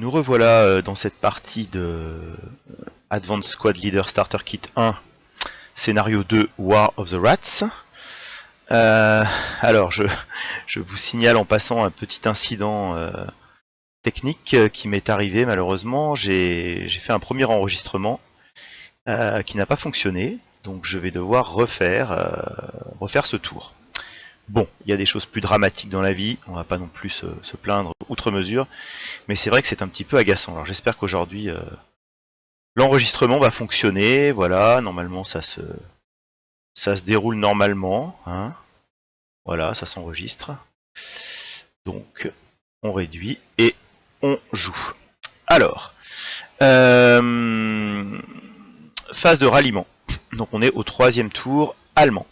nous revoilà dans cette partie de Advanced Squad Leader Starter Kit 1, scénario 2, War of the Rats. Alors, je vous signale en passant un petit incident technique qui m'est arrivé malheureusement. J'ai fait un premier enregistrement qui n'a pas fonctionné, donc je vais devoir refaire ce tour. Bon, il y a des choses plus dramatiques dans la vie, on va pas non plus se plaindre outre mesure, mais c'est vrai que c'est un petit peu agaçant. Alors j'espère qu'aujourd'hui l'enregistrement va fonctionner, voilà, normalement ça se déroule normalement, hein. Voilà, ça s'enregistre. Donc on réduit et on joue. Alors, phase de ralliement. Donc on est au 3e tour allemand.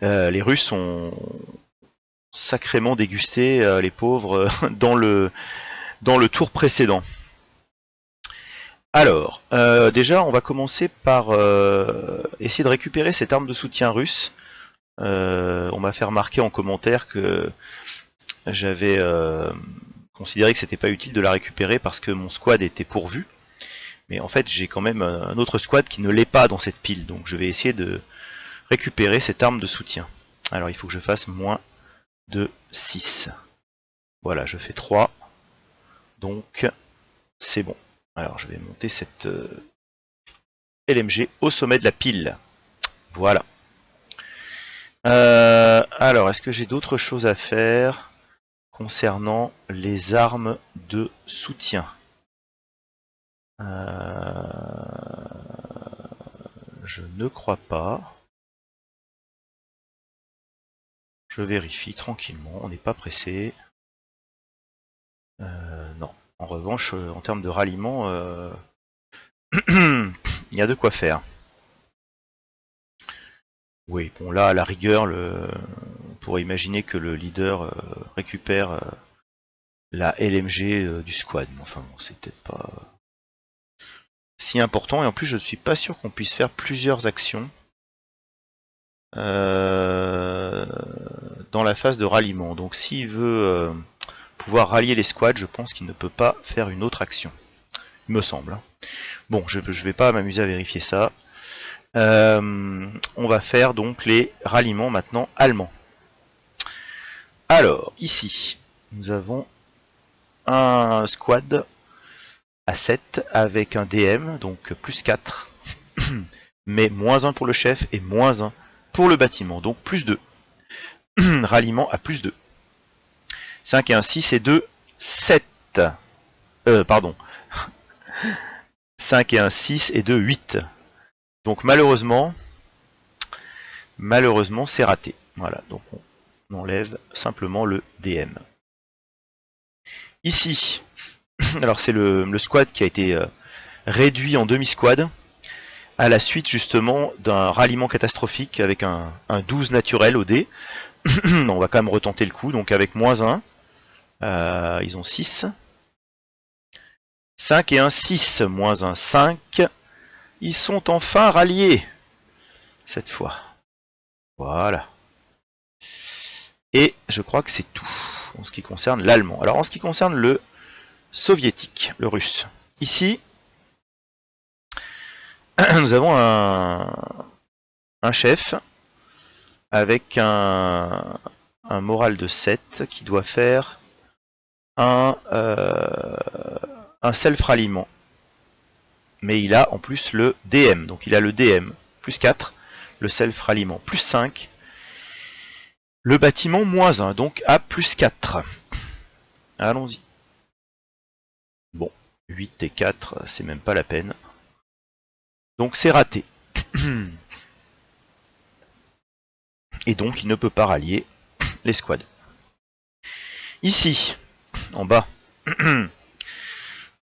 Les Russes ont sacrément dégusté les pauvres dans le tour précédent. Alors, déjà, on va commencer par essayer de récupérer cette arme de soutien russe. On m'a fait remarquer en commentaire que j'avais considéré que c'était pas utile de la récupérer parce que mon squad était pourvu. Mais en fait, j'ai quand même un autre squad qui ne l'est pas dans cette pile. Donc je vais essayer de récupérer cette arme de soutien. Alors il faut que je fasse moins de 6. Voilà, je fais 3. Donc c'est bon. Alors je vais monter cette LMG au sommet de la pile. Voilà. Alors, est-ce que j'ai d'autres choses à faire concernant les armes de soutien? Je ne crois pas. Je vérifie tranquillement, on n'est pas pressé. Non. En revanche, en termes de ralliement, il y a de quoi faire. Oui, bon là, à la rigueur, on pourrait imaginer que le leader récupère la LMG du squad. Mais enfin bon, c'est peut-être pas si important. Et en plus, je ne suis pas sûr qu'on puisse faire plusieurs actions dans la phase de ralliement. Donc s'il veut pouvoir rallier les squads, je pense qu'il ne peut pas faire une autre action. Il me semble. Bon, je vais pas m'amuser à vérifier ça. On va faire donc les ralliements maintenant allemands. Alors, ici, nous avons un squad à 7 avec un DM, donc plus 4, mais moins 1 pour le chef et moins 1 pour le bâtiment, donc plus 2. Ralliement à plus 2. 5 et 1, 6 et 2, 7. Pardon. 5 et 1, 6 et 2, 8. Donc malheureusement, c'est raté. Voilà, donc on enlève simplement le DM. Ici, alors c'est le squad qui a été réduit en demi-squad à la suite justement d'un ralliement catastrophique avec un 12 naturel au dé. On va quand même retenter le coup, donc avec moins 1, ils ont 6. 5 et 1, 6, moins 1, 5. Ils sont enfin ralliés, cette fois. Voilà. Et je crois que c'est tout, en ce qui concerne l'allemand. Alors en ce qui concerne le soviétique, le russe. Ici, nous avons un chef avec un moral de 7 qui doit faire un self-ralliement. Mais il a en plus le DM, donc il a le DM plus 4, le self-ralliement plus 5, le bâtiment moins 1, donc à plus 4. Allons-y. Bon, 8 et 4, c'est même pas la peine. Donc c'est raté. Et donc il ne peut pas rallier les squads. Ici, en bas,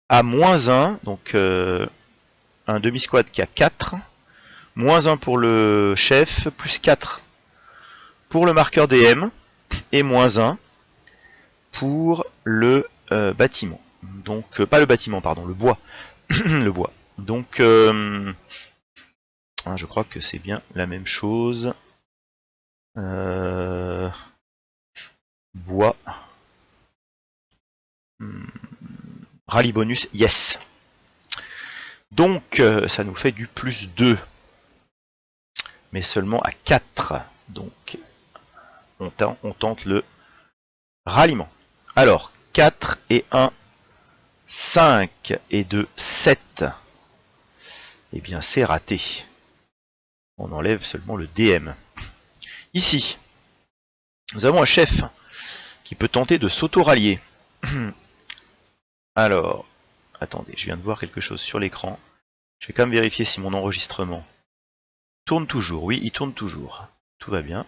à moins 1, donc un demi-squad qui a 4, moins 1 pour le chef, plus 4 pour le marqueur DM, et moins 1 pour le bâtiment. Donc, pas le bâtiment, pardon, le bois. Le bois. Donc, je crois que c'est bien la même chose. Bois. Rallye bonus, yes. Donc, ça nous fait du plus 2. Mais seulement à 4. Donc, on tente le ralliement. Alors, 4 et 1, 5 et 2, 7. Eh bien, c'est raté. On enlève seulement le DM. Ici, nous avons un chef qui peut tenter de s'auto-rallier. Alors, attendez, je viens de voir quelque chose sur l'écran. Je vais quand même vérifier si mon enregistrement tourne toujours. Oui, il tourne toujours. Tout va bien.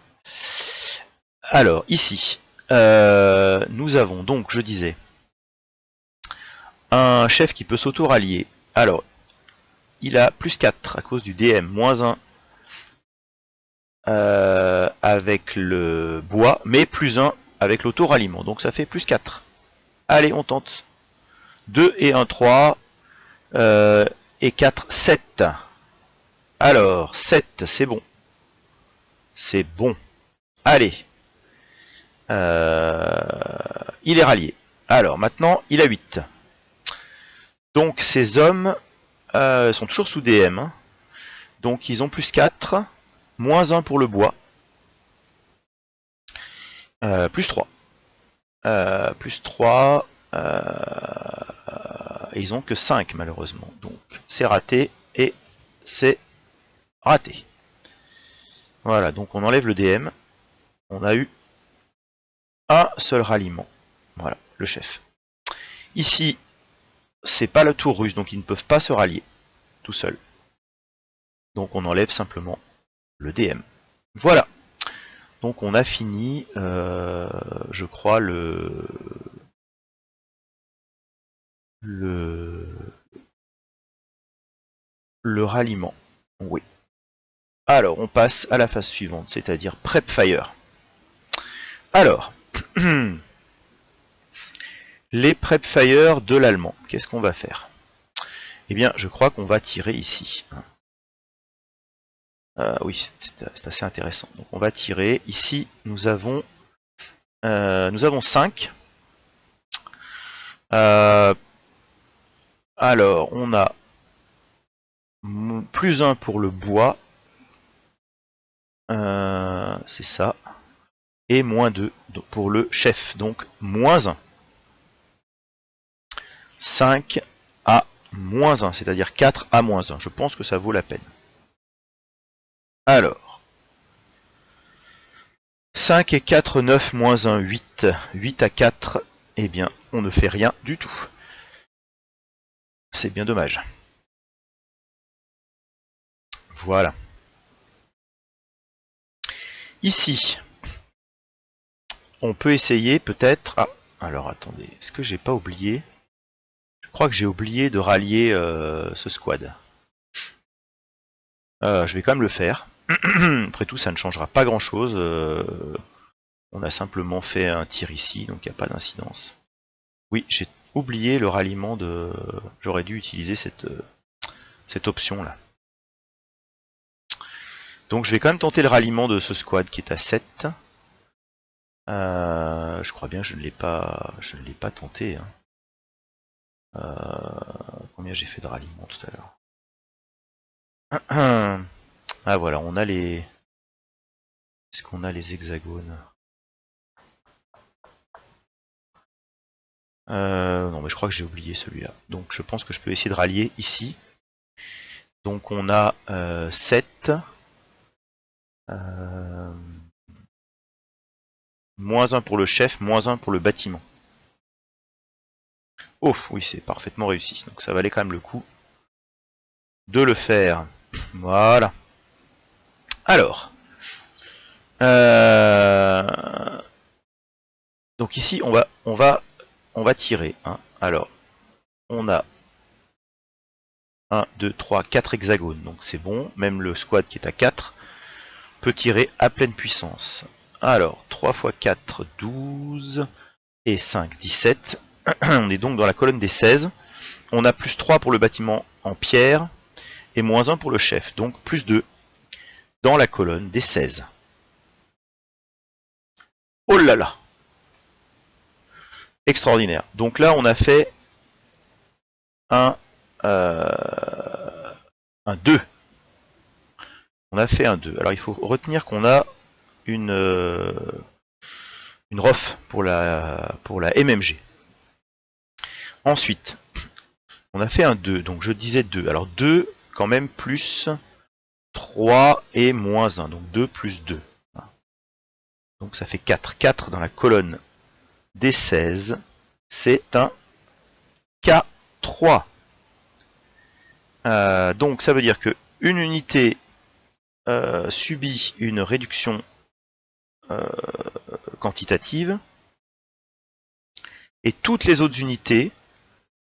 Alors, ici, nous avons donc, je disais, un chef qui peut s'auto-rallier. Alors, il a plus 4 à cause du DM, moins 1 avec le bois, mais plus 1 avec l'auto-ralliement. Donc ça fait plus 4. Allez, on tente. 2 et 1, 3. Et 4, 7. Alors, 7, c'est bon. C'est bon. Allez. Il est rallié. Alors, maintenant, il a 8. Donc, ces hommes sont toujours sous DM. Hein. Donc, ils ont plus 4. Moins 1 pour le bois. Plus 3. Plus 3. Et ils ont que 5 malheureusement. Donc c'est raté et c'est raté. Voilà, donc on enlève le DM. On a eu un seul ralliement. Voilà, le chef. Ici, c'est pas le tour russe, donc ils ne peuvent pas se rallier tout seuls. Donc on enlève simplement le DM. Voilà. Donc on a fini, je crois, le ralliement. Oui. Alors, on passe à la phase suivante, c'est-à-dire Prep Fire. Alors, les Prep Fire de l'allemand, qu'est-ce qu'on va faire? Eh bien, je crois qu'on va tirer ici. Oui, c'est assez intéressant. Donc, on va tirer. Ici, nous avons 5. Alors, on a plus 1 pour le bois. C'est ça. Et moins 2 pour le chef. Donc, moins 1. 5 à moins 1, c'est-à-dire 4 à moins 1. Je pense que ça vaut la peine. Alors, 5 et 4, 9, moins 1, 8. 8 à 4, eh bien, on ne fait rien du tout. C'est bien dommage. Voilà. Ici, on peut essayer peut-être... Ah, alors attendez, est-ce que j'ai pas oublié? Je crois que j'ai oublié de rallier ce squad. Je vais quand même le faire. Après tout, ça ne changera pas grand-chose. On a simplement fait un tir ici, donc il n'y a pas d'incidence. Oui, j'ai oublié le ralliement de... J'aurais dû utiliser cette option-là. Donc je vais quand même tenter le ralliement de ce squad qui est à 7. Je crois bien que je ne l'ai pas tenté. Hein. Combien j'ai fait de ralliement tout à l'heure? Ah voilà, on a les... Est-ce qu'on a les hexagones? Non mais je crois que j'ai oublié celui-là. Donc je pense que je peux essayer de rallier ici. Donc on a 7. Moins 1 pour le chef, moins 1 pour le bâtiment. Oh oui, c'est parfaitement réussi. Donc ça valait quand même le coup de le faire. Voilà. Alors. Donc ici, on va tirer. Hein. Alors, on a 1, 2, 3, 4 hexagones. Donc c'est bon. Même le squad qui est à 4 peut tirer à pleine puissance. Alors, 3 x 4, 12. Et 5, 17. On est donc dans la colonne des 16. On a plus 3 pour le bâtiment en pierre. Et moins 1 pour le chef. Donc plus 2 dans la colonne des 16. Oh là là! Extraordinaire. Donc là, on a fait un 2. On a fait un 2. Alors il faut retenir qu'on a une ROF pour la MMG. Ensuite, on a fait un 2, donc je disais 2. Alors 2 quand même plus 3 et moins 1, donc 2 plus 2. Donc ça fait 4. 4 dans la colonne des 16, c'est un K3. Donc ça veut dire que une unité subit une réduction quantitative et toutes les autres unités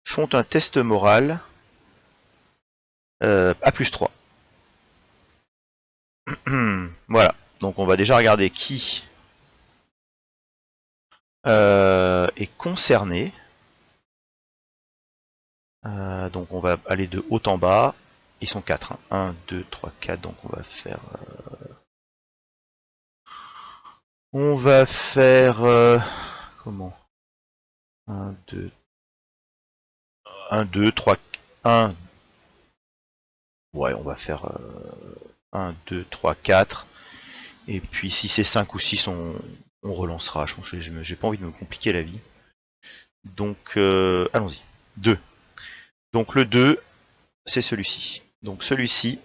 font un test moral à plus 3. Voilà, donc on va déjà regarder qui est concerné. Donc on va aller de haut en bas. Ils sont 4. 1, 2, 3, 4. Donc on va faire... comment 1, 2... 1, 2, 3... 1... Ouais, on va faire 1, 2, 3, 4. Et puis si c'est 5 ou 6, on relancera. Je pense que j'ai pas envie de me compliquer la vie. Donc allons-y. 2. Donc le 2, c'est celui-ci. Donc celui-ci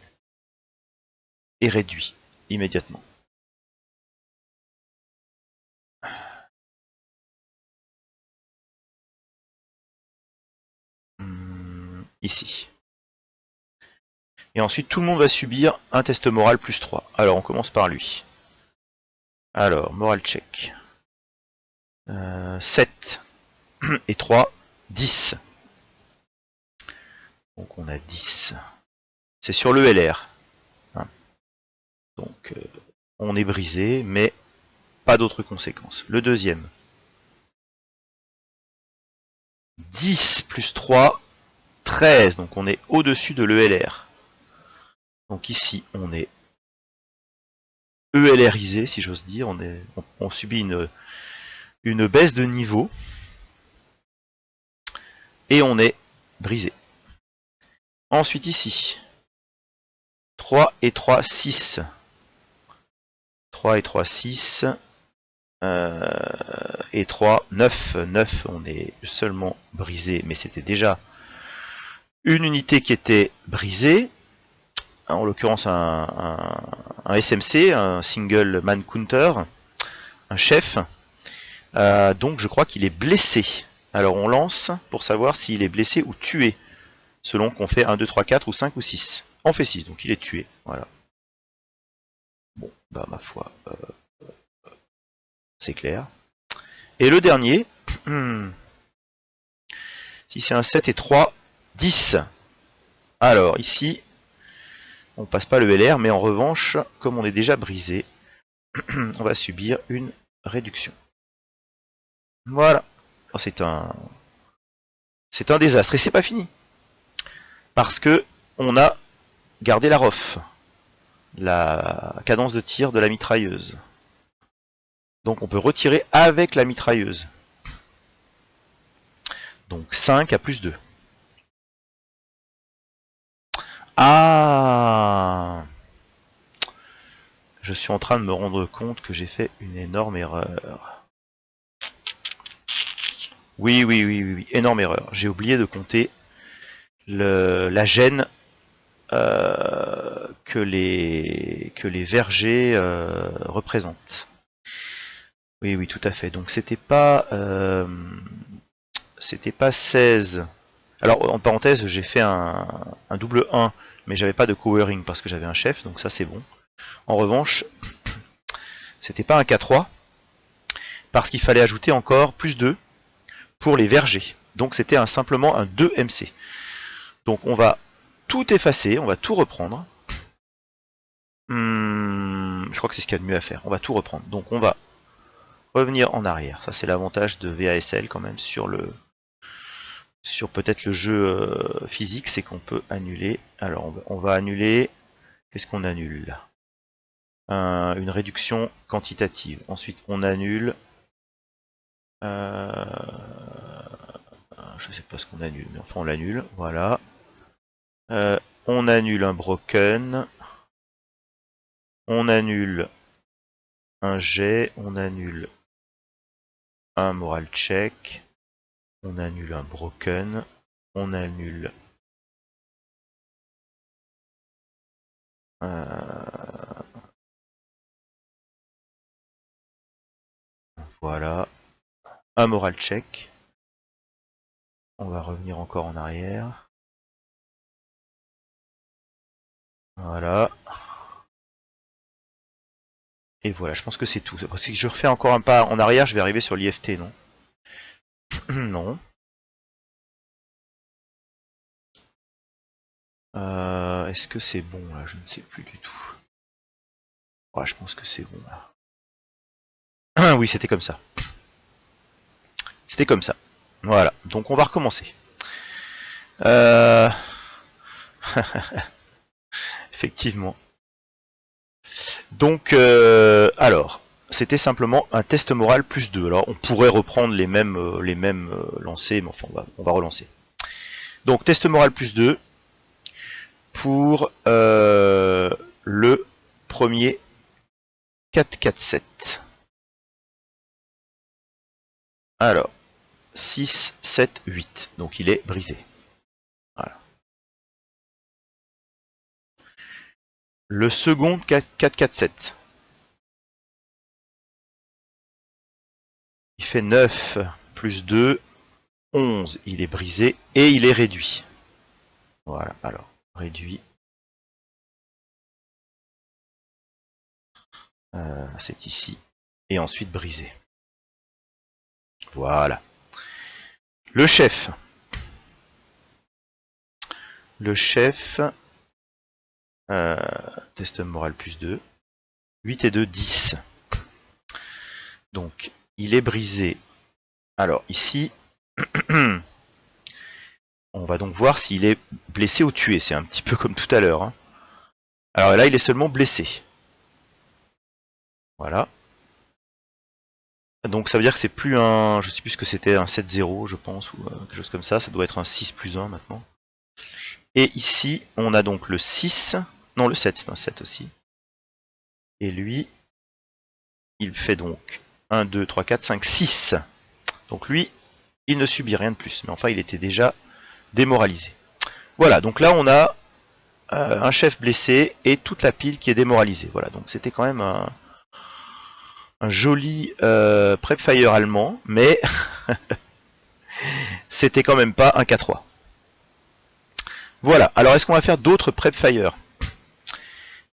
est réduit immédiatement. Ici. Et ensuite, tout le monde va subir un test moral plus 3. Alors, on commence par lui. Alors, moral check. 7 et 3, 10. Donc, on a 10. C'est sur le LR. Hein. Donc, on est brisé, mais pas d'autres conséquences. Le deuxième. 10 plus 3, 13. Donc, on est au-dessus de l'ELR. Donc, ici, on est ELRisé, si j'ose dire. On subit une baisse de niveau. Et on est brisé. Ensuite ici, 3 et 3, 6. 3 et 3, 6. Et 3, 9. 9, on est seulement brisé, mais c'était déjà une unité qui était brisée. En l'occurrence un SMC, un Single Man Counter, un chef. Donc je crois qu'il est blessé. Alors on lance pour savoir s'il est blessé ou tué. Selon qu'on fait 1, 2, 3, 4 ou 5 ou 6. On fait 6, donc il est tué. Voilà. Bon, bah ma foi, c'est clair. Et le dernier, si c'est un 7 et 3, 10. Alors ici, on passe pas le LR, mais en revanche, comme on est déjà brisé, on va subir une réduction. Voilà. Oh, c'est un désastre. Et c'est pas fini. Parce que on a gardé la ROF, la cadence de tir de la mitrailleuse. Donc on peut retirer avec la mitrailleuse. Donc 5 à plus 2. Ah, je suis en train de me rendre compte que j'ai fait une énorme erreur. Oui, énorme erreur. J'ai oublié de compter la gêne que les vergers représentent. Oui, tout à fait. Donc c'était pas 16. Alors en parenthèse, j'ai fait un double 1, mais j'avais pas de cowering parce que j'avais un chef, donc ça c'est bon. En revanche, c'était pas un K3 parce qu'il fallait ajouter encore plus 2 pour les vergers. Donc c'était simplement un 2 MC. Donc on va tout effacer, on va tout reprendre. Je crois que c'est ce qu'il y a de mieux à faire. On va tout reprendre. Donc on va revenir en arrière. Ça c'est l'avantage de VASL quand même sur peut-être le jeu physique, c'est qu'on peut annuler. Alors on va annuler. Qu'est-ce qu'on annule là? Une réduction quantitative. Ensuite on annule je sais pas ce qu'on annule, mais enfin on l'annule, voilà. On annule un broken. On annule un jet, on annule un moral check, on annule un broken, on annule voilà, un moral check. On va revenir encore en arrière. Voilà. Et voilà, je pense que c'est tout. Si je refais encore un pas en arrière, je vais arriver sur l'IFT, non? Non. Est-ce que c'est bon là? Je ne sais plus du tout. Ouais, je pense que c'est bon là. Oui, c'était comme ça. C'était comme ça. Voilà, donc on va recommencer. Effectivement. Donc, alors, c'était simplement un test moral plus 2. Alors, on pourrait reprendre les mêmes lancers, mais enfin, on va relancer. Donc, test moral plus 2 pour le premier 4-4-7. Alors, 6, 7, 8. Donc, il est brisé. Voilà. Le second 4-4-7. Il fait 9 plus 2, 11. Il est brisé et il est réduit. Voilà, alors, réduit. C'est ici. Et ensuite brisé. Voilà. Le chef. Le chef. Test moral plus 2. 8 et 2, 10. Donc, il est brisé. Alors, ici, on va donc voir s'il est blessé ou tué. C'est un petit peu comme tout à l'heure. Hein. Alors là, il est seulement blessé. Voilà. Donc ça veut dire que c'est plus un... Je sais plus ce que c'était, un 7-0, je pense, ou quelque chose comme ça. Ça doit être un 6 plus 1 maintenant. Et ici, on a donc le 6. Non, le 7, c'est un 7 aussi. Et lui, il fait donc 1, 2, 3, 4, 5, 6. Donc lui, il ne subit rien de plus. Mais enfin, il était déjà démoralisé. Voilà, donc là, on a un chef blessé et toute la pile qui est démoralisée. Voilà, donc c'était quand même un joli prep-fire allemand, mais c'était quand même pas un K3. Voilà, alors est-ce qu'on va faire d'autres prep-fire?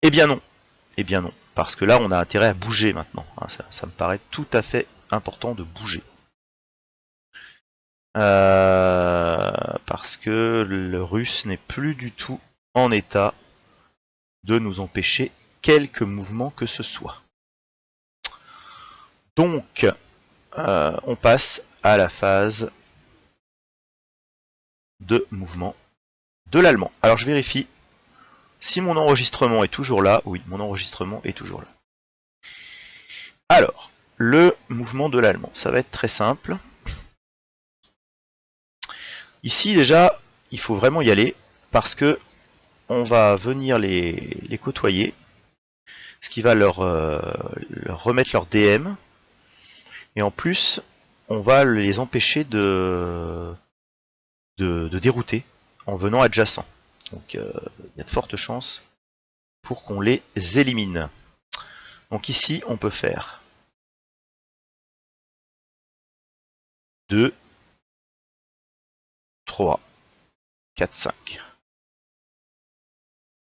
Eh bien non. Eh bien non, parce que là on a intérêt à bouger maintenant. Ça me paraît tout à fait important de bouger. Parce que le russe n'est plus du tout en état de nous empêcher quelque mouvement que ce soit. Donc, on passe à la phase de mouvement de l'allemand. Alors je vérifie si mon enregistrement est toujours là. Oui, mon enregistrement est toujours là. Alors, le mouvement de l'allemand, ça va être très simple. Ici déjà, il faut vraiment y aller parce que on va venir les côtoyer, ce qui va leur remettre leur DM, et en plus, on va les empêcher de dérouter en venant adjacent. Donc il y a de fortes chances pour qu'on les élimine. Donc ici, on peut faire 2, 3, 4, 5.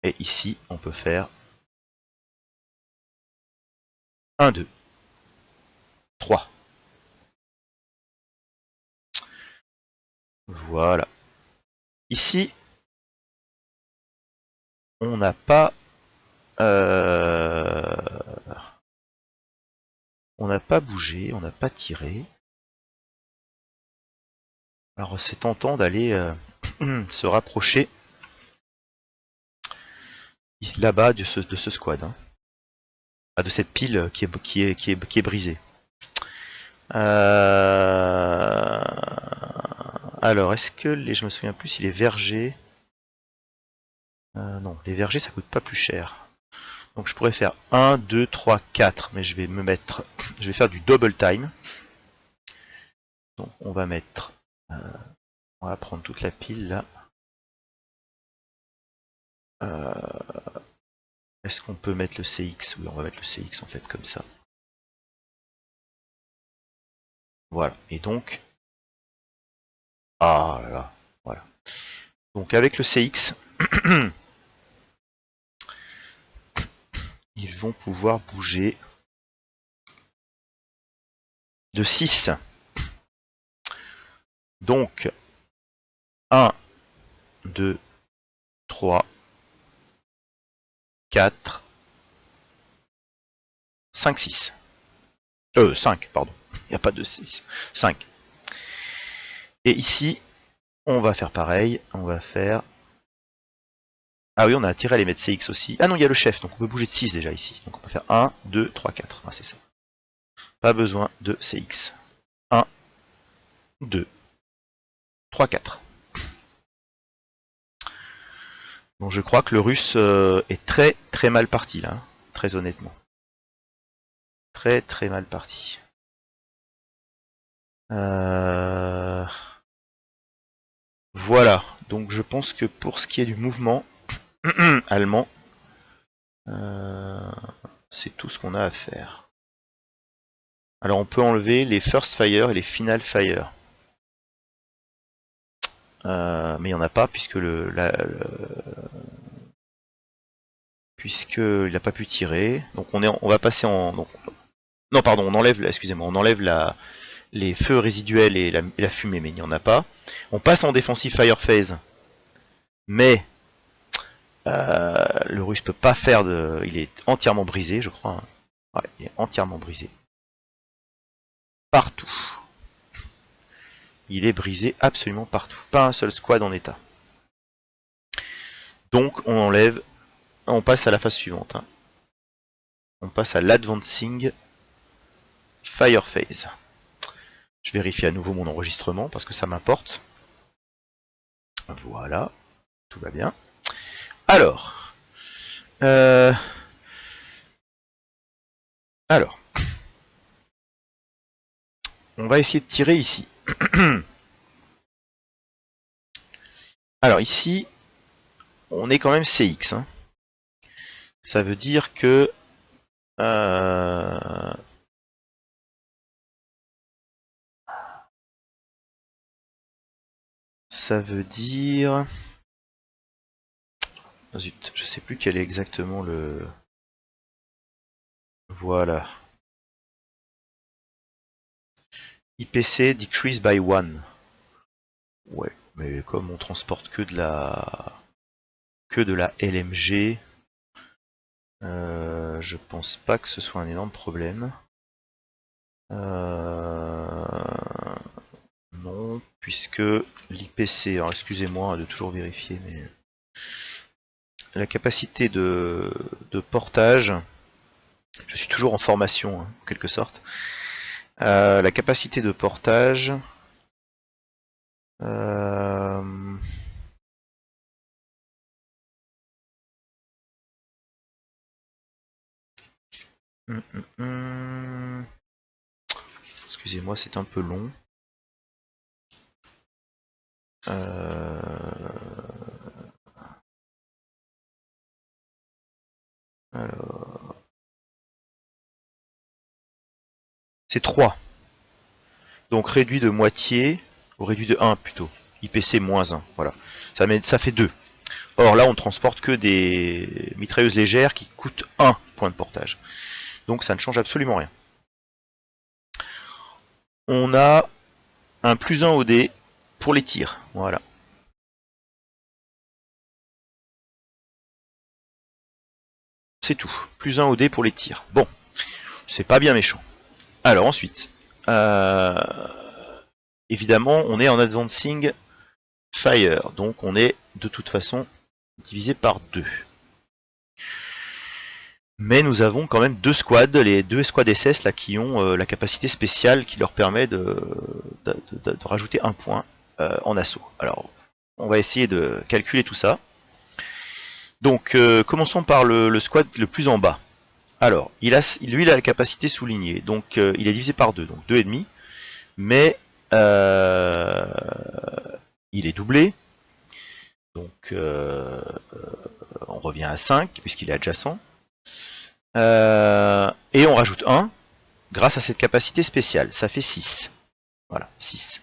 Et ici, on peut faire 1, 2, 3. Voilà. Ici, on n'a pas bougé, on n'a pas tiré. Alors c'est tentant d'aller se rapprocher là-bas de ce squad, hein. De cette pile qui est brisée. Alors, est-ce que je me souviens plus si les vergers... non, les vergers ça coûte pas plus cher. Donc je pourrais faire 1, 2, 3, 4, mais je vais me mettre... Je vais faire du double time. Donc on va mettre... on va prendre toute la pile là. Est-ce qu'on peut mettre le CX? Oui, on va mettre le CX en fait comme ça. Voilà, et donc... Ah là là, voilà. Donc avec le CX, ils vont pouvoir bouger de 6. Donc 1, 2, 3, 4, 5, 6. 5, pardon. Il n'y a pas de 6. 5. Et ici, on va faire pareil. On va faire... Ah oui, on a intérêt à les mettre CX aussi. Ah non, il y a le chef, donc on peut bouger de 6 déjà ici. Donc on peut faire 1, 2, 3, 4. Ah, c'est ça. Pas besoin de CX. 1, 2, 3, 4. Donc je crois que le russe est très très mal parti là, hein, très honnêtement. Très très mal parti. Voilà, donc je pense que pour ce qui est du mouvement allemand, c'est tout ce qu'on a à faire. Alors on peut enlever les first fire et les final fire. Mais il n'y en a pas puisque puisqu'il n'a pas pu tirer. Donc on va passer en... Donc, non pardon, on enlève, excusez-moi, on enlève les feux résiduels et la fumée, mais il n'y en a pas. On passe en défensive fire phase, mais le russe peut pas faire de... Il est entièrement brisé, je crois. Ouais, il est entièrement brisé. Partout. Il est brisé absolument partout. Pas un seul squad en état. Donc on enlève... On passe à la phase suivante. Hein. On passe à l'advancing fire phase. Je vérifie à nouveau mon enregistrement parce que ça m'importe. Voilà, tout va bien. Alors, on va essayer de tirer ici. Alors ici, on est quand même CX. Hein. Ça veut dire que ça veut dire... Zut, je sais plus quel est exactement le... Voilà. IPC decrease by 1. Ouais, mais comme on transporte que de la LMG, je pense pas que ce soit un énorme problème. Non, puisque l'IPC, alors excusez-moi de toujours vérifier, mais la capacité de portage, je suis toujours en formation hein, en quelque sorte, la capacité de portage, excusez-moi, c'est un peu long. Alors... C'est 3. Donc réduit de moitié, ou réduit de 1 plutôt. IPC moins 1, voilà. Ça fait 2. Or là on transporte que des mitrailleuses légères qui coûtent 1 point de portage. Donc ça ne change absolument rien. On a un plus 1 au dé pour les tirs, voilà. C'est tout, plus 1 au dé pour les tirs. Bon, c'est pas bien méchant. Alors ensuite, évidemment on est en advancing fire, donc on est de toute façon divisé par 2. Mais nous avons quand même 2 squads, les 2 squads SS là, qui ont la capacité spéciale qui leur permet de rajouter 1 point. en assaut. Alors, on va essayer de calculer tout ça. Donc, commençons par le squad le plus en bas. Alors, lui, il a la capacité soulignée, donc il est divisé par 2, donc 2,5, mais il est doublé, donc on revient à 5, puisqu'il est adjacent, et on rajoute 1, grâce à cette capacité spéciale, ça fait 6. Voilà, 6.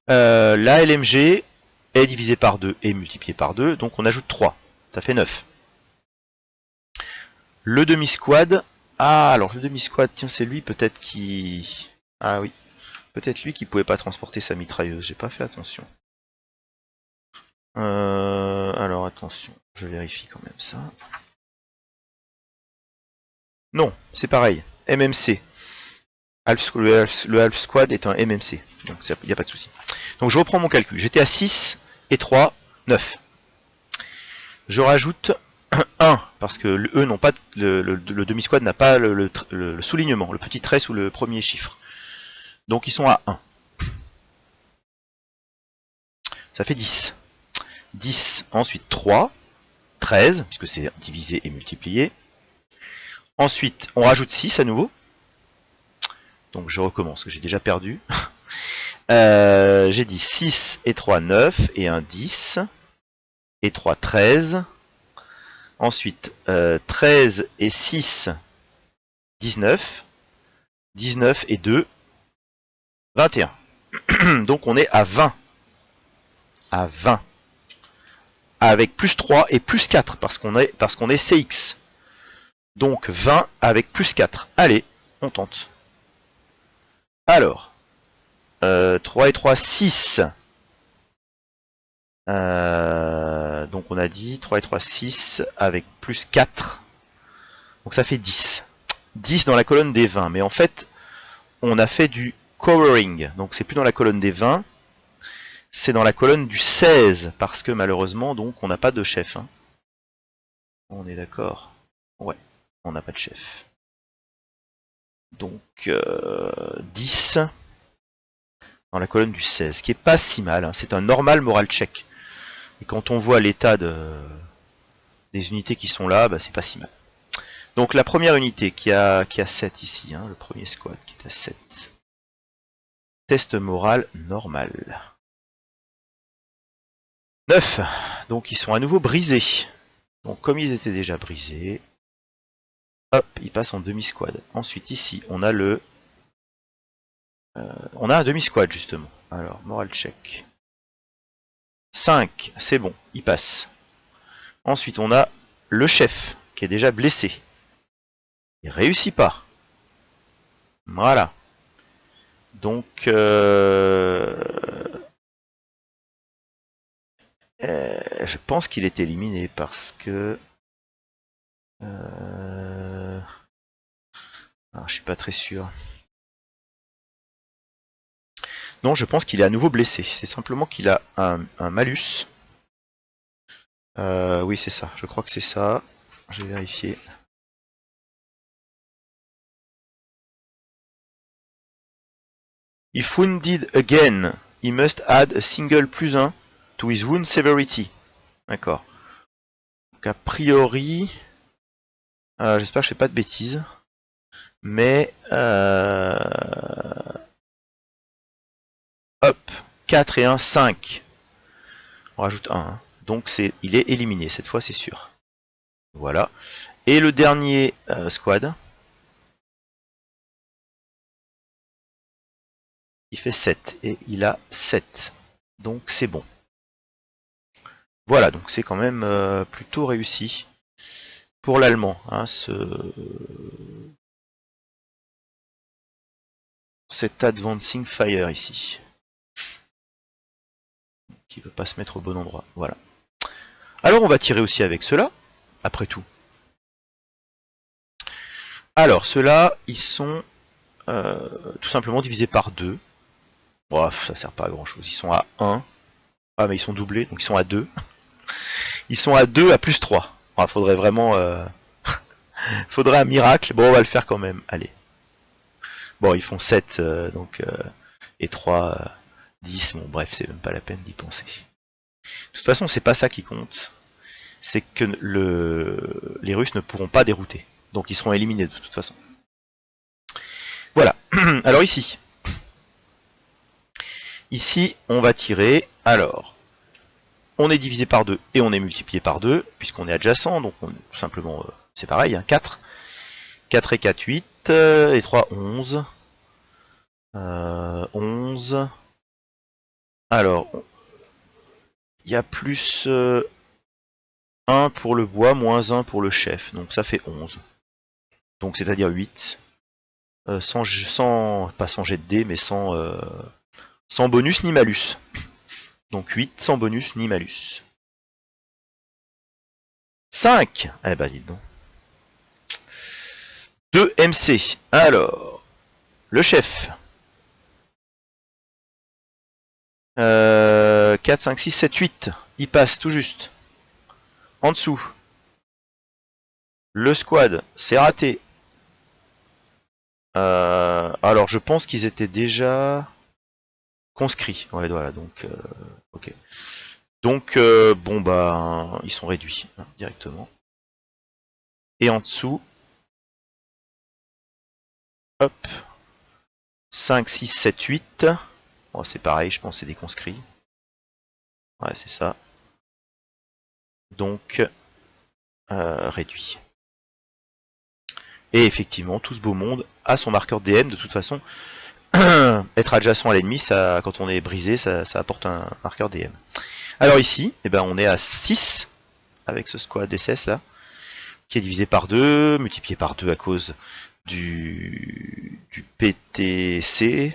La LMG est divisée par 2 et multipliée par 2, donc on ajoute 3, ça fait 9. Le demi-squad, alors le demi-squad, tiens c'est lui peut-être qui... Ah oui, peut-être lui qui pouvait pas transporter sa mitrailleuse, j'ai pas fait attention. Alors attention, je vérifie quand même ça. Non, c'est pareil, MMC. Le Half Squad est un MMC, donc il n'y a pas de souci. Donc je reprends mon calcul, j'étais à 6 et 3, 9. Je rajoute 1, parce que eux n'ont pas le demi-squad n'a pas le soulignement, le petit trait sous le premier chiffre. Donc ils sont à 1. Ça fait 10. 10, ensuite 3, 13, puisque c'est divisé et multiplié. Ensuite, on rajoute 6 à nouveau. Donc je recommence, que j'ai déjà perdu. J'ai dit 6 et 3, 9, et 1, 10, et 3, 13. Ensuite, 13 et 6, 19. 19 et 2, 21. Donc on est à 20. À 20. Avec plus 3 et plus 4, parce qu'on est CX. Donc 20 avec plus 4. Allez, on tente. Alors, 3 et 3, 6. Donc on a dit 3 et 3, 6 avec plus 4. Donc ça fait 10. 10 dans la colonne des 20. Mais en fait, on a fait du covering. Donc c'est plus dans la colonne des 20. C'est dans la colonne du 16. Parce que malheureusement, donc on n'a pas de chef. Hein. On est d'accord? Ouais, on n'a pas de chef. Donc 10 dans la colonne du 16. Ce qui est pas si mal. Hein. C'est un normal moral check. Et quand on voit l'état des unités qui sont là, bah, c'est pas si mal. Donc la première unité qui a 7 ici, hein, le premier squad qui est à 7. Test moral normal. 9. Donc ils sont à nouveau brisés. Donc comme ils étaient déjà brisés, hop, ils passent en demi-squad. Ensuite ici, on a on a un demi-squad justement. Alors, moral check. 5, c'est bon, il passe. Ensuite, on a le chef, qui est déjà blessé. Il réussit pas. Voilà. Donc, je pense qu'il est éliminé parce que... Alors, je suis pas très sûr. Non, je pense qu'il est à nouveau blessé. C'est simplement qu'il a un malus. Oui, c'est ça. Je crois que c'est ça. Je vais vérifier. If wounded again, he must add a single +1 to his wound severity. D'accord. Donc a priori, j'espère que je fais pas de bêtises, mais hop, 4 et 1, 5. On rajoute 1. Hein. Donc il est éliminé, cette fois c'est sûr. Voilà. Et le dernier squad, il fait 7 et il a 7. Donc c'est bon. Voilà, donc c'est quand même plutôt réussi pour l'allemand, hein, cet advancing fire ici. Qui ne veut pas se mettre au bon endroit. Voilà. Alors on va tirer aussi avec ceux-là, après tout. Alors ceux-là, ils sont tout simplement divisés par 2. Bref, ça sert pas à grand chose. Ils sont à 1. Ah mais ils sont doublés, donc ils sont à 2. Ils sont à 2 à plus 3. Il faudrait vraiment... faudrait un miracle. Bon, on va le faire quand même. Allez. Bon, ils font 7, donc, et 3, 10, bon bref, c'est même pas la peine d'y penser. De toute façon, c'est pas ça qui compte. C'est que les Russes ne pourront pas dérouter. Donc ils seront éliminés de toute façon. Voilà. Alors ici. Ici, on va tirer. Alors, on est divisé par 2 et on est multiplié par 2, puisqu'on est adjacent, donc tout simplement, c'est pareil, hein, 4. 4 et 4, 8, et 3, 11. 11. Alors, il y a plus 1 pour le bois, moins 1 pour le chef, donc ça fait 11. Donc c'est-à-dire 8. Pas sans jet de dés, mais sans bonus ni malus. Donc 8 sans bonus ni malus. 5. Eh ben dites donc. 2 MC. Alors, le chef. 4, 5, 6, 7, 8. Il passe tout juste. En dessous. Le squad, c'est raté. Alors je pense qu'ils étaient déjà conscrits. Ouais, voilà, donc ok. Donc bon bah ils sont réduits hein, directement. Et en dessous, hop, 5, 6, 7, 8. Bon, c'est pareil, je pense que c'est des conscrits. Ouais, c'est ça. Donc réduit. Et effectivement, tout ce beau monde a son marqueur DM de toute façon. Être adjacent à l'ennemi, ça, quand on est brisé, ça apporte un marqueur DM. Alors ici, eh ben, on est à 6 avec ce squad SS là, qui est divisé par 2, multiplié par 2 à cause du PTC,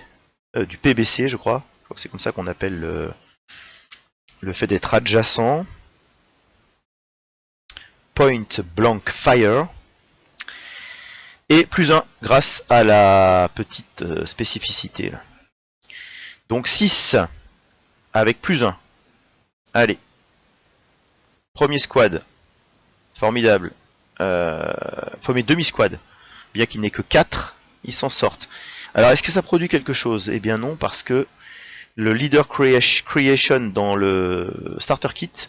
du PBC je crois. Je crois que c'est comme ça qu'on appelle le fait d'être adjacent. Point Blank Fire. Et plus 1 grâce à la petite spécificité là. Donc 6 avec plus 1. Allez. Premier squad. Formidable. Premier demi-squad. Bien qu'il n'ait que 4, ils s'en sortent. Alors est-ce que ça produit quelque chose? Eh bien non, parce que le Leader Creation dans le Starter Kit,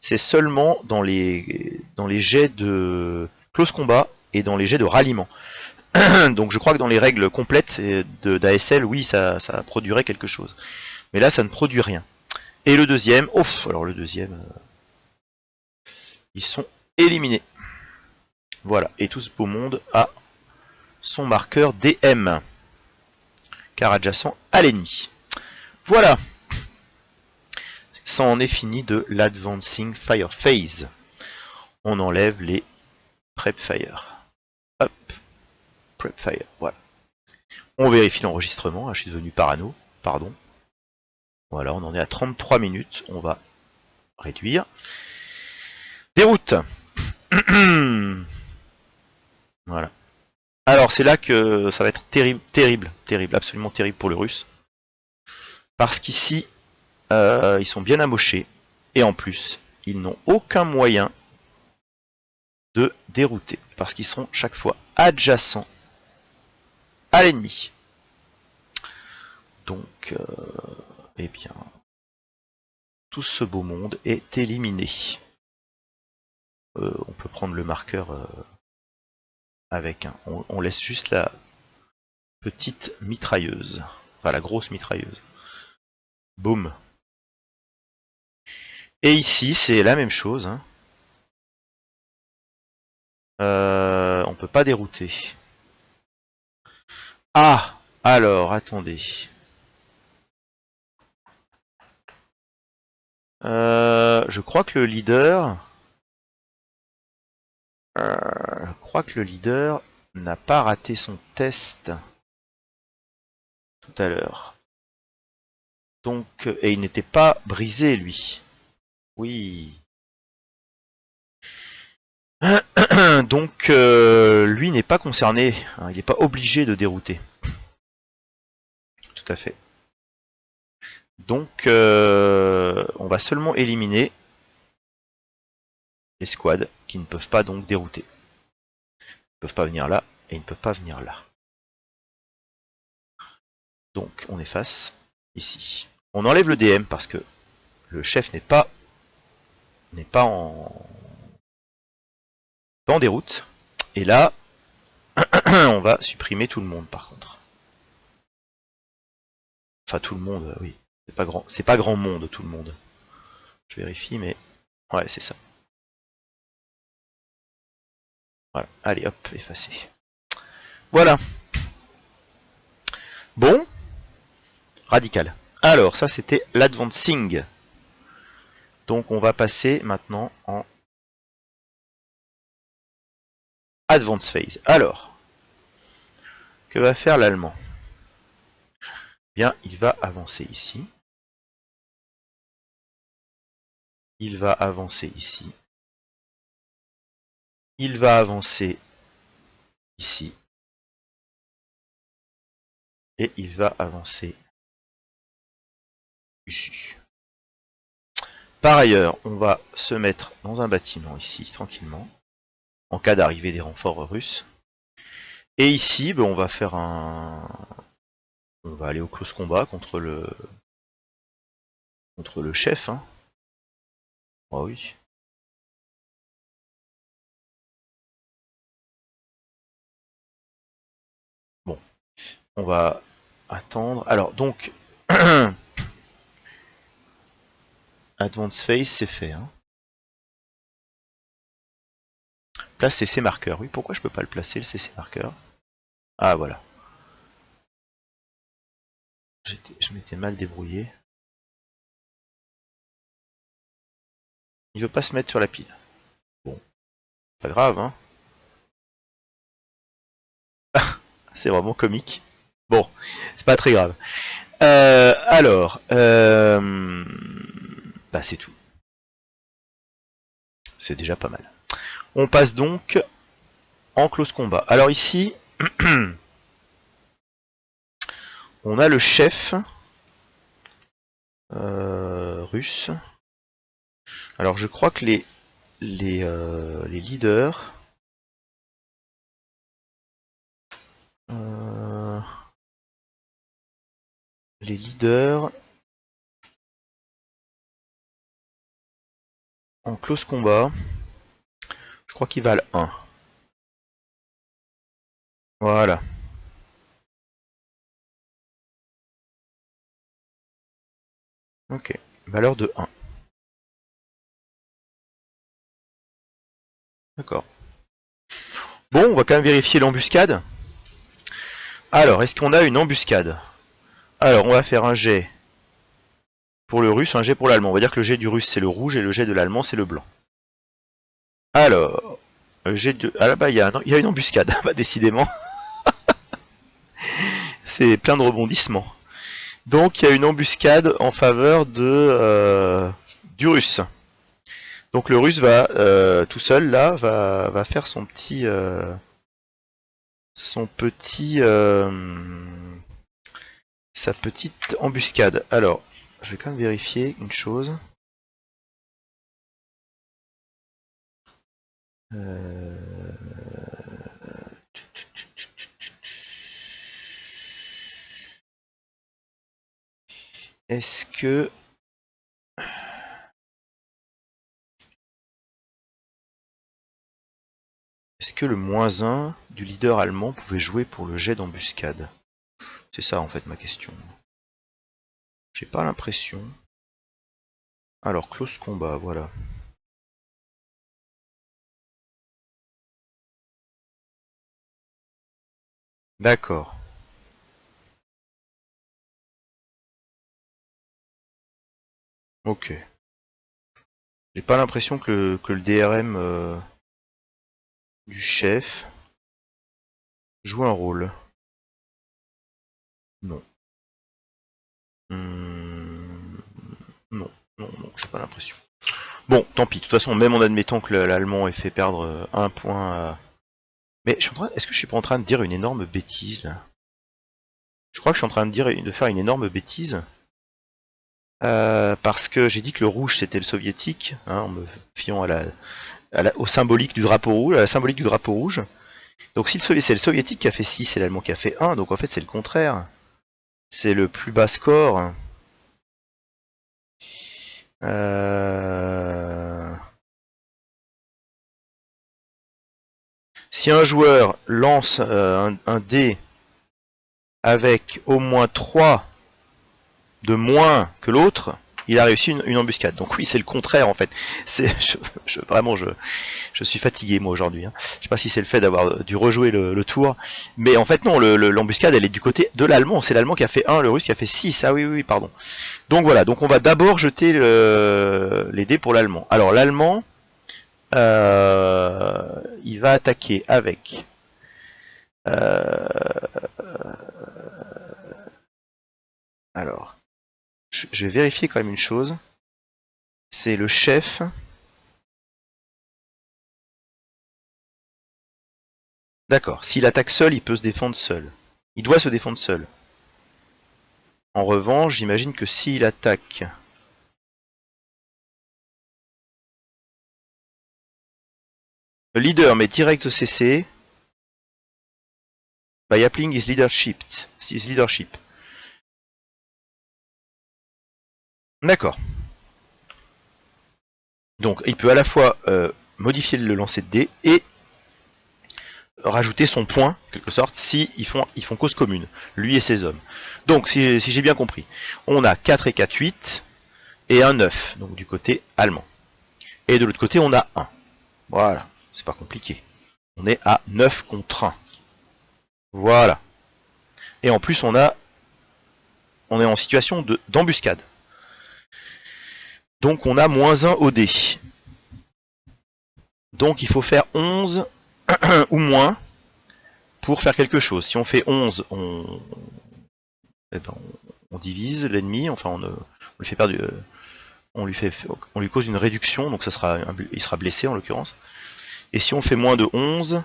c'est seulement dans les jets de close combat et dans les jets de ralliement. Donc je crois que dans les règles complètes d'ASL, oui, ça produirait quelque chose. Mais là, ça ne produit rien. Et le deuxième, ouf, alors le deuxième, ils sont éliminés. Voilà, et tout ce beau monde a son marqueur DM, car adjacent à l'ennemi. Voilà, ça en est fini de l'Advancing Fire Phase. On enlève les Prep Fire. Hop, Prep Fire, voilà. On vérifie l'enregistrement, je suis devenu parano, pardon. Voilà, on en est à 33 minutes, on va réduire. Déroute. Voilà. Alors c'est là que ça va être terrible, terrible, terrible, absolument terrible pour le russe. Parce qu'ici, ils sont bien amochés. Et en plus, ils n'ont aucun moyen de dérouter. Parce qu'ils seront chaque fois adjacents à l'ennemi. Donc, eh bien, tout ce beau monde est éliminé. On peut prendre le marqueur avec un. On laisse juste la petite mitrailleuse. Enfin, la grosse mitrailleuse. Boum. Et ici, c'est la même chose. Hein. On peut pas dérouter. Ah! Alors, attendez. Je crois que le leader... n'a pas raté son test tout à l'heure. Donc, et il n'était pas brisé, lui. Oui. Donc, lui n'est pas concerné. Hein, il n'est pas obligé de dérouter. Tout à fait. Donc, on va seulement éliminer les squads qui ne peuvent pas donc dérouter. Ils ne peuvent pas venir là et ils ne peuvent pas venir là. Donc, on efface ici. On enlève le DM parce que le chef n'est pas en déroute. Et là, on va supprimer tout le monde par contre. Enfin tout le monde, oui. C'est pas grand monde tout le monde. Je vérifie, mais ouais, c'est ça. Voilà. Allez, hop, effacé. Voilà. Bon. Radical. Alors, ça c'était l'advancing. Donc on va passer maintenant en advance phase. Alors, que va faire l'allemand? Bien, il va avancer ici. Il va avancer ici. Il va avancer ici. Et il va avancer ici. Par ailleurs, on va se mettre dans un bâtiment ici, tranquillement, en cas d'arrivée des renforts russes. Et ici, ben, on va faire un... On va aller au close combat contre le chef. Hein. Oh oui. Bon, on va attendre. Alors, donc... Advance Phase, c'est fait. Hein. Place CC marqueur. Oui, pourquoi je peux pas le placer, le CC marqueur? Ah, voilà. Je m'étais mal débrouillé. Il veut pas se mettre sur la pile. Bon, pas grave, hein. C'est vraiment comique. Bon, c'est pas très grave. Alors, bah c'est tout. C'est déjà pas mal. On passe donc en close combat. Alors ici, on a le chef russe. Alors je crois que les leaders... les leaders en close combat, je crois qu'ils valent 1. Voilà. Ok, valeur de 1. D'accord. Bon, on va quand même vérifier l'embuscade. Alors, est-ce qu'on a une embuscade? Alors, on va faire un jet pour le russe, un jet pour l'allemand. On va dire que le jet du russe c'est le rouge et le jet de l'allemand c'est le blanc. Alors, le jet de... Ah là bas, il y a une embuscade, bah, décidément. C'est plein de rebondissements. Donc, il y a une embuscade en faveur de du russe. Donc, le russe va, tout seul, là, va faire son petit... sa petite embuscade. Alors, je vais quand même vérifier une chose. Est-ce que... Est-ce que le -1 du leader allemand pouvait jouer pour le jet d'embuscade? C'est ça en fait ma question. J'ai pas l'impression. Alors, close combat, voilà. D'accord. Ok. J'ai pas l'impression que le DRM du chef joue un rôle. Non. Non, non, j'ai pas l'impression. Bon, tant pis. De toute façon, même en admettant que l'allemand ait fait perdre un point à... Mais est-ce que je suis pas en train de dire une énorme bêtise là? Je crois que je suis en train de faire une énorme bêtise. Parce que j'ai dit que le rouge c'était le soviétique, hein, en me fiant au symbolique du drapeau rouge, à la symbolique du drapeau rouge. Donc si c'est le soviétique qui a fait 6, c'est l'allemand qui a fait 1, donc en fait c'est le contraire. C'est le plus bas score Si un joueur lance un dé avec au moins 3 de moins que l'autre, il a réussi une embuscade. Donc oui, c'est le contraire en fait. Vraiment, je suis fatigué moi aujourd'hui. Hein. Je sais pas si c'est le fait d'avoir dû rejouer le tour, mais en fait non, l'embuscade elle est du côté de l'allemand. C'est l'allemand qui a fait 1, le russe qui a fait 6. Ah oui, pardon. Donc voilà, donc on va d'abord jeter les dés pour l'allemand. Alors l'allemand, il va attaquer avec... alors, je vais vérifier quand même une chose. C'est le chef. D'accord, s'il attaque seul, il peut se défendre seul. Il doit se défendre seul. En revanche, j'imagine que s'il attaque... Le leader met direct CC. By applying his leadership. D'accord. Donc il peut à la fois modifier le lancer de dés et rajouter son point, en quelque sorte, si ils font cause commune, lui et ses hommes. Donc si j'ai bien compris, on a 4 et 4, 8 et un 9, donc du côté allemand. Et de l'autre côté on a 1. Voilà, c'est pas compliqué. On est à 9 contre 1. Voilà. Et en plus on est en situation d'embuscade. Donc on a moins 1 au dé. Donc il faut faire 11 ou moins pour faire quelque chose. Si on fait 11, on divise l'ennemi, enfin on lui fait perdre, on lui cause une réduction, donc il sera blessé en l'occurrence. Et si on fait moins de 11,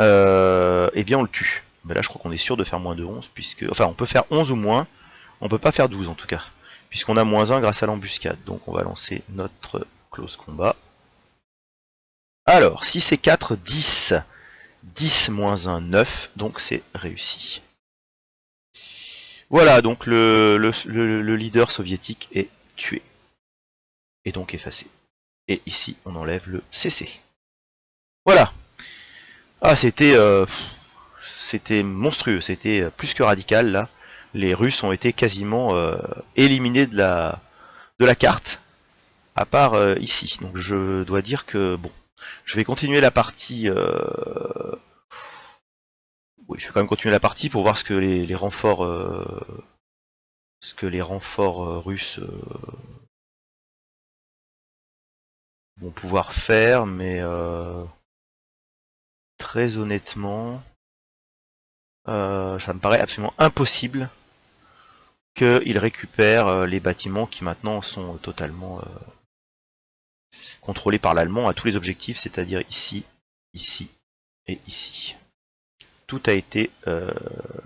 eh bien on le tue. Mais là je crois qu'on est sûr de faire moins de 11, puisque... Enfin on peut faire 11 ou moins, on peut pas faire 12 en tout cas, puisqu'on a moins 1 grâce à l'embuscade. Donc on va lancer notre close combat. Alors, si c'est 4, 10. 10 moins 1, 9, donc c'est réussi. Voilà, donc le leader soviétique est tué. Et donc effacé. Et ici, on enlève le CC. Voilà. Ah, c'était monstrueux, c'était plus que radical, là. Les Russes ont été quasiment éliminés de la carte, à part ici. Donc je dois dire que, bon, je vais continuer la partie... Oui, je vais quand même continuer la partie pour voir ce que les renforts... russes vont pouvoir faire, mais très honnêtement, ça me paraît absolument impossible qu'ils récupèrent les bâtiments qui maintenant sont totalement contrôlés par l'allemand à tous les objectifs, c'est-à-dire ici, ici et ici. Tout a été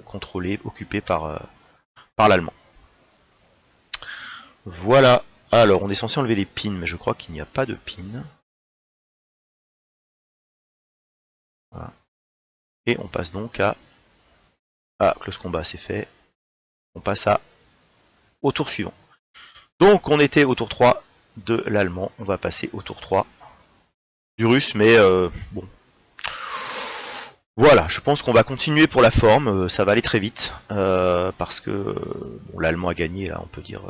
contrôlé, occupé par l'allemand. Voilà. Alors, on est censé enlever les pins, mais je crois qu'il n'y a pas de pins. Voilà. Et on passe donc à... Ah, close combat, c'est fait. On passe au tour suivant. Donc, on était au tour 3 de l'allemand. On va passer au tour 3 du russe, mais bon. Voilà, je pense qu'on va continuer pour la forme. Ça va aller très vite, parce que bon, l'allemand a gagné, là, on peut dire...